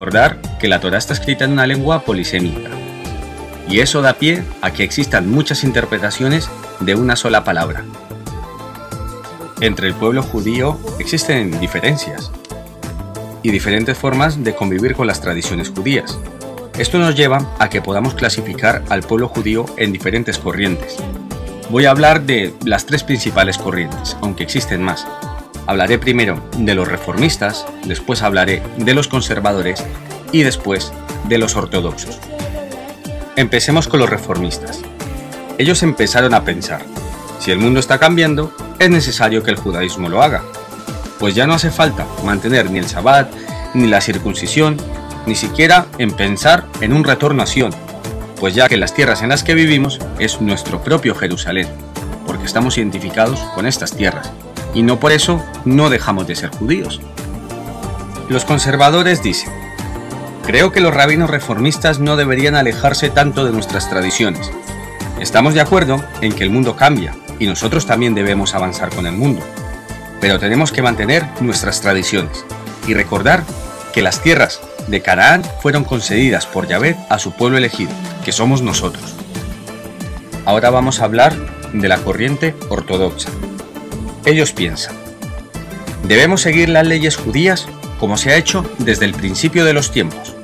Recordar que la Torá está escrita en una lengua polisémica, y eso da pie a que existan muchas interpretaciones de una sola palabra. Entre el pueblo judío existen diferencias y diferentes formas de convivir con las tradiciones judías. Esto nos lleva a que podamos clasificar al pueblo judío en diferentes corrientes. Voy a hablar de las tres principales corrientes, aunque existen más. Hablaré primero de los reformistas, después hablaré de los conservadores y después de los ortodoxos. Empecemos con los reformistas. Ellos empezaron a pensar, si el mundo está cambiando, es necesario que el judaísmo lo haga, pues ya no hace falta mantener ni el Shabbat, ni la circuncisión, ni siquiera en pensar en un retorno a Sion, pues ya que las tierras en las que vivimos es nuestro propio Jerusalén, porque estamos identificados con estas tierras, y no por eso no dejamos de ser judíos. Los conservadores dicen, creo que los rabinos reformistas no deberían alejarse tanto de nuestras tradiciones. Estamos de acuerdo en que el mundo cambia, y nosotros también debemos avanzar con el mundo, pero tenemos que mantener nuestras tradiciones, y recordar que las tierras de Canaán fueron concedidas por Yahvé a su pueblo elegido, que somos nosotros. Ahora vamos a hablar de la corriente ortodoxa. Ellos piensan, debemos seguir las leyes judías como se ha hecho desde el principio de los tiempos,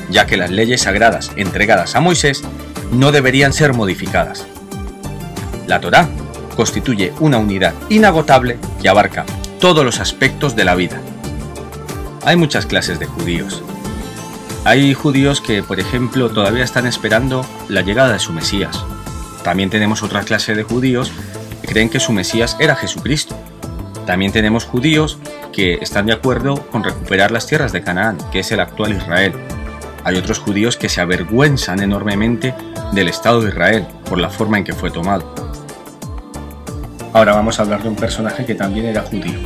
ya que las leyes sagradas entregadas a Moisés no deberían ser modificadas. La Torá constituye una unidad inagotable que abarca todos los aspectos de la vida. Hay muchas clases de judíos. Hay judíos que, por ejemplo, todavía están esperando la llegada de su Mesías. También tenemos otra clase de judíos que creen que su Mesías era Jesucristo. También tenemos judíos que están de acuerdo con recuperar las tierras de Canaán, que es el actual Israel. Hay otros judíos que se avergüenzan enormemente del Estado de Israel por la forma en que fue tomado. Ahora vamos a hablar de un personaje que también era judío.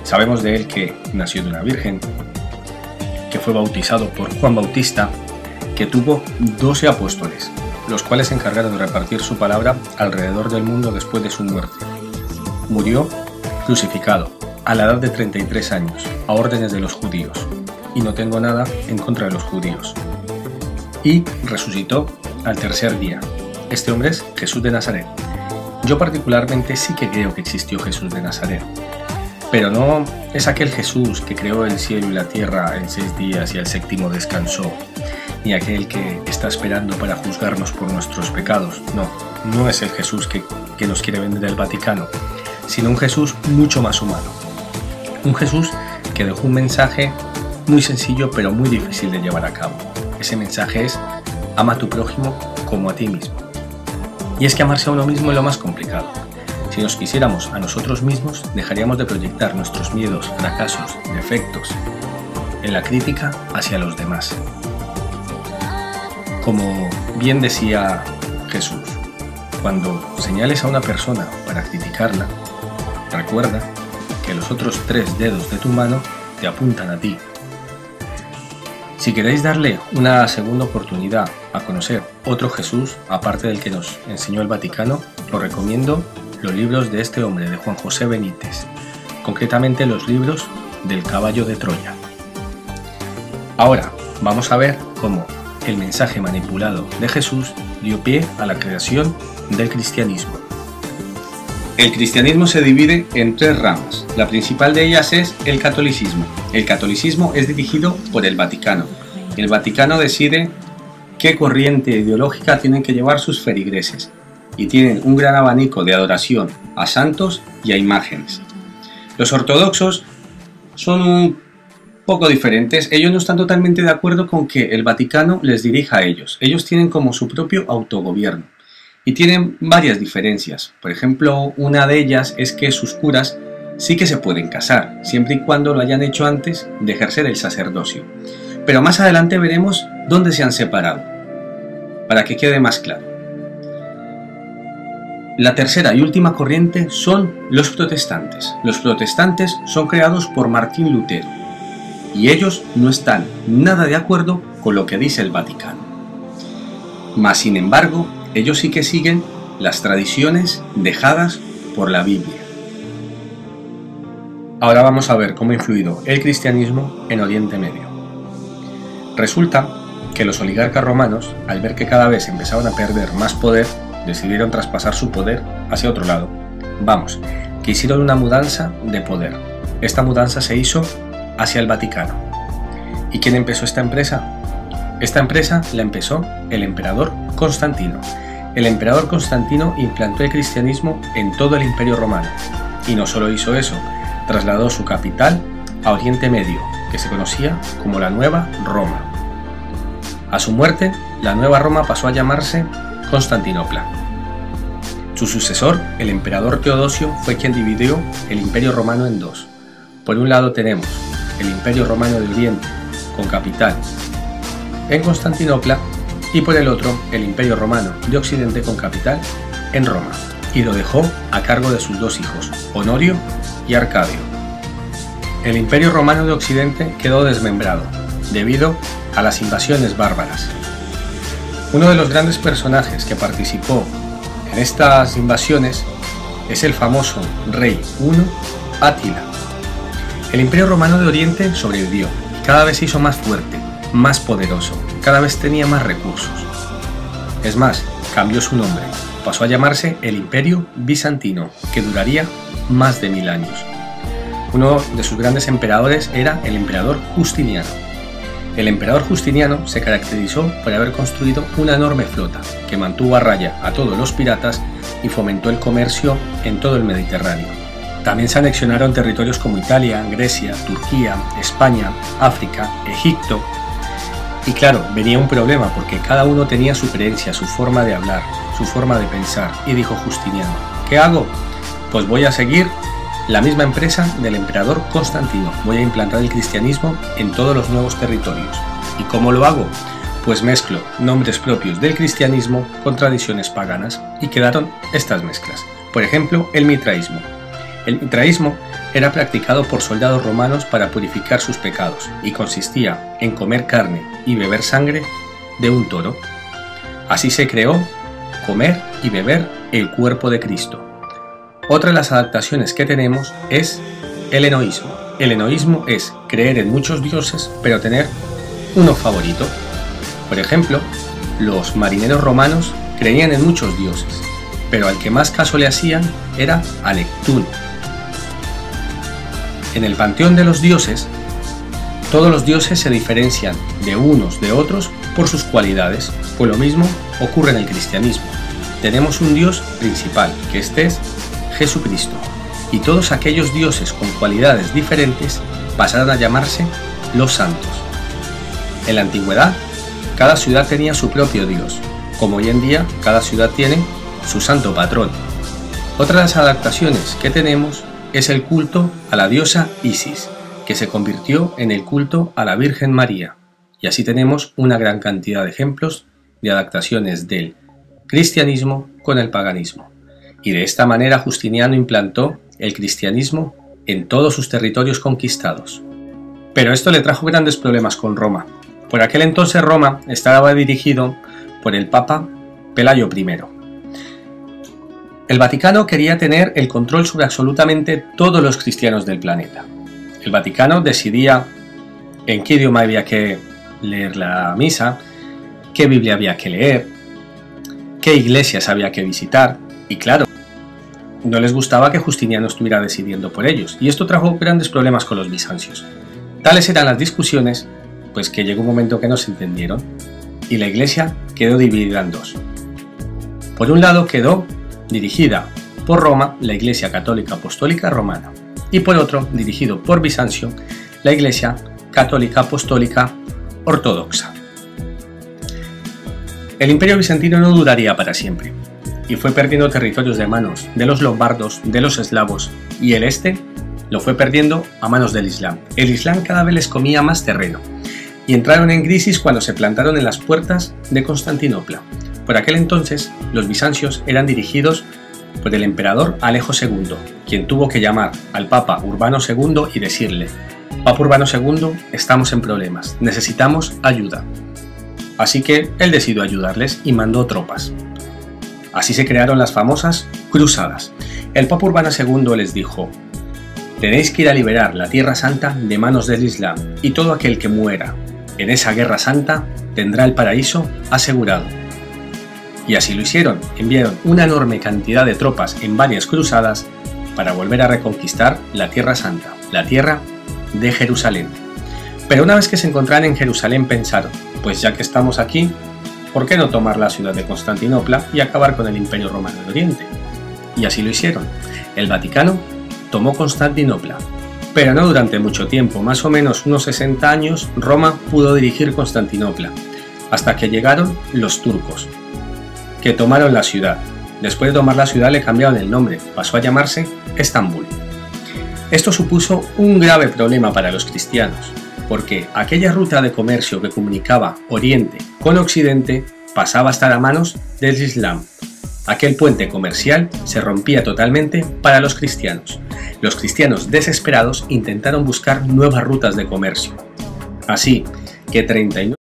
Sabemos de él que nació de una virgen, que fue bautizado por Juan Bautista, que tuvo 12 apóstoles, los cuales se encargaron de repartir su palabra alrededor del mundo después de su muerte. Murió crucificado a la edad de 33 años, a órdenes de los judíos, y no tengo nada en contra de los judíos. Y resucitó al tercer día. Este hombre es Jesús de Nazaret. Yo particularmente sí que creo que existió Jesús de Nazaret, pero no es aquel Jesús que creó el cielo y la tierra en 6 días y al séptimo descansó, ni aquel que está esperando para juzgarnos por nuestros pecados. No es el Jesús que nos quiere vender el Vaticano, sino un Jesús mucho más humano. Un Jesús que dejó un mensaje muy sencillo pero muy difícil de llevar a cabo. Ese mensaje es: ama a tu prójimo como a ti mismo. Y es que amarse a uno mismo es lo más complicado. Si nos quisiéramos a nosotros mismos, dejaríamos de proyectar nuestros miedos, fracasos, defectos en la crítica hacia los demás. Como bien decía Jesús, cuando señales a una persona para criticarla, recuerda que los otros 3 dedos de tu mano te apuntan a ti. Si queréis darle una segunda oportunidad a conocer otro Jesús, aparte del que nos enseñó el Vaticano, os recomiendo los libros de este hombre, de Juan José Benítez, concretamente los libros del Caballo de Troya. Ahora vamos a ver cómo el mensaje manipulado de Jesús dio pie a la creación del cristianismo. El cristianismo se divide en 3 ramas. La principal de ellas es el catolicismo. El catolicismo es dirigido por el Vaticano. El Vaticano decide qué corriente ideológica tienen que llevar sus feligreses, y tienen un gran abanico de adoración a santos y a imágenes. Los ortodoxos son un poco diferentes. Ellos no están totalmente de acuerdo con que el Vaticano les dirija a ellos. Ellos tienen como su propio autogobierno y tienen varias diferencias. Por ejemplo, una de ellas es que sus curas sí que se pueden casar, siempre y cuando lo hayan hecho antes de ejercer el sacerdocio. Pero más adelante veremos dónde se han separado, para que quede más claro. La tercera y última corriente son los protestantes. Los protestantes son creados por Martín Lutero, y ellos no están nada de acuerdo con lo que dice el Vaticano. Mas, sin embargo, ellos sí que siguen las tradiciones dejadas por la Biblia. Ahora vamos a ver cómo ha influido el cristianismo en Oriente Medio. Resulta que los oligarcas romanos, al ver que cada vez empezaban a perder más poder, decidieron traspasar su poder hacia otro lado. Vamos, que hicieron una mudanza de poder. Esta mudanza se hizo hacia el Vaticano. ¿Y quién empezó esta empresa? Esta empresa la empezó el emperador Constantino. El emperador Constantino implantó el cristianismo en todo el Imperio Romano. Y no solo hizo eso, trasladó su capital a Oriente Medio, que se conocía como la Nueva Roma. A su muerte, la Nueva Roma pasó a llamarse Constantinopla. Su sucesor, el emperador Teodosio, fue quien dividió el Imperio Romano en dos. Por un lado tenemos el Imperio Romano de Oriente, con capital en Constantinopla, y por el otro, el Imperio Romano de Occidente, con capital en Roma, y lo dejó a cargo de sus dos hijos, Honorio y Arcadio. El Imperio Romano de Occidente quedó desmembrado, debido a las invasiones bárbaras. Uno de los grandes personajes que participó en estas invasiones es el famoso rey huno Átila. El Imperio Romano de Oriente sobrevivió y cada vez se hizo más fuerte, más poderoso, cada vez tenía más recursos. Es más, cambió su nombre, pasó a llamarse el Imperio Bizantino, que duraría más de 1000 años. Uno de sus grandes emperadores era el emperador Justiniano. El emperador Justiniano se caracterizó por haber construido una enorme flota que mantuvo a raya a todos los piratas y fomentó el comercio en todo el Mediterráneo. También se anexionaron territorios como Italia, Grecia, Turquía, España, África, Egipto. Y claro, venía un problema porque cada uno tenía su creencia, su forma de hablar, su forma de pensar, y dijo Justiniano: ¿qué hago? Pues voy a seguir la misma empresa del emperador Constantino, voy a implantar el cristianismo en todos los nuevos territorios. ¿Y cómo lo hago? Pues mezclo nombres propios del cristianismo con tradiciones paganas, y quedaron estas mezclas. Por ejemplo, el mitraísmo. El mitraísmo era practicado por soldados romanos para purificar sus pecados y consistía en comer carne y beber sangre de un toro. Así se creó comer y beber el cuerpo de Cristo. Otra de las adaptaciones que tenemos es el enoísmo. El enoísmo es creer en muchos dioses, pero tener uno favorito. Por ejemplo, los marineros romanos creían en muchos dioses, pero al que más caso le hacían era a Neptuno. En el panteón de los dioses, todos los dioses se diferencian de unos de otros por sus cualidades, pues lo mismo ocurre en el cristianismo. Tenemos un dios principal, que este es Jesucristo, y todos aquellos dioses con cualidades diferentes pasaron a llamarse los santos. En la antigüedad, cada ciudad tenía su propio dios, como hoy en día cada ciudad tiene su santo patrón. Otra de las adaptaciones que tenemos es el culto a la diosa Isis, que se convirtió en el culto a la Virgen María, y así tenemos una gran cantidad de ejemplos de adaptaciones del cristianismo con el paganismo. Y de esta manera Justiniano implantó el cristianismo en todos sus territorios conquistados. Pero esto le trajo grandes problemas con Roma. Por aquel entonces Roma estaba dirigido por el Papa Pelayo I. El Vaticano quería tener el control sobre absolutamente todos los cristianos del planeta. El Vaticano decidía en qué idioma había que leer la misa, qué Biblia había que leer, qué iglesias había que visitar, y claro, no les gustaba que Justiniano estuviera decidiendo por ellos, y esto trajo grandes problemas con los bizancios. Tales eran las discusiones, pues que llegó un momento que no se entendieron, y la iglesia quedó dividida en dos. Por un lado quedó dirigida por Roma, la Iglesia Católica Apostólica Romana, y por otro, dirigido por Bizancio, la Iglesia Católica Apostólica Ortodoxa. El Imperio Bizantino no duraría para siempre, y fue perdiendo territorios de manos de los lombardos, de los eslavos, y el este lo fue perdiendo a manos del Islam. El Islam cada vez les comía más terreno, y entraron en crisis cuando se plantaron en las puertas de Constantinopla. Por aquel entonces, los bizancios eran dirigidos por el emperador Alejo II, quien tuvo que llamar al Papa Urbano II y decirle: Papa Urbano II, estamos en problemas, necesitamos ayuda. Así que él decidió ayudarles y mandó tropas. Así se crearon las famosas cruzadas. El Papa Urbano II les dijo: tenéis que ir a liberar la Tierra Santa de manos del Islam, y todo aquel que muera en esa guerra santa tendrá el paraíso asegurado. Y así lo hicieron, enviaron una enorme cantidad de tropas en varias cruzadas para volver a reconquistar la Tierra Santa, la tierra de Jerusalén. Pero una vez que se encontraron en Jerusalén pensaron, pues ya que estamos aquí, ¿por qué no tomar la ciudad de Constantinopla y acabar con el Imperio Romano de Oriente? Y así lo hicieron. El Vaticano tomó Constantinopla, pero no durante mucho tiempo, más o menos unos 60 años, Roma pudo dirigir Constantinopla, hasta que llegaron los turcos, que tomaron la ciudad. Después de tomar la ciudad le cambiaron el nombre, pasó a llamarse Estambul. Esto supuso un grave problema para los cristianos, porque aquella ruta de comercio que comunicaba Oriente con Occidente pasaba a estar a manos del Islam. Aquel puente comercial se rompía totalmente para los cristianos. Los cristianos desesperados intentaron buscar nuevas rutas de comercio. Así que 39